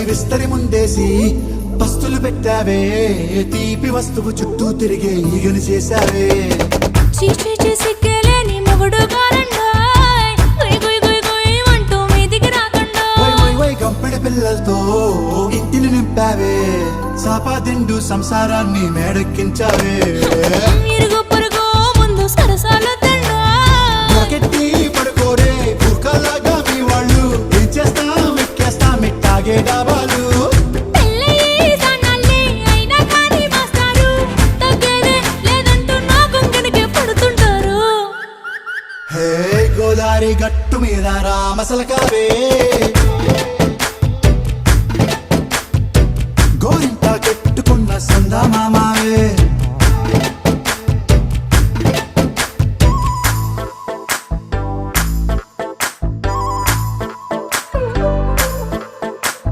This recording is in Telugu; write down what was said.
విస్తరి ముందేసి పస్తులు పెట్టావే, తీపి వస్తువు చుట్టూ తిరిగే ఈగను చేశావే. చీచీ చేసి కేలేని మొగుడు గారండాయ్, గుయ్ గుయ్ గుయ్ గుయ్ అంటూ మీదికి రాకండా. వై గంపెడి పిల్లలతో ఇంటిని నింపావే, సాపాదిండు సంసారాన్ని మేడెక్కించావే. ఇరుగు పొరుగు ముందు సరసాల తండా, రాకెట్టి పడుకోరే కుక్కలాగా మీ వాళ్ళు, ఏం చేస్తాం ఎక్కేస్తాం మిట్టాగే డాబాలు. పెళ్ళయి సన్నాళ్ళే అయినా కానీ మాస్తారు, తగ్గేదే లేదంటూ నా కొంగనికే పడుతుంటారు. హే గోదారి గట్టు మీద రామసలకా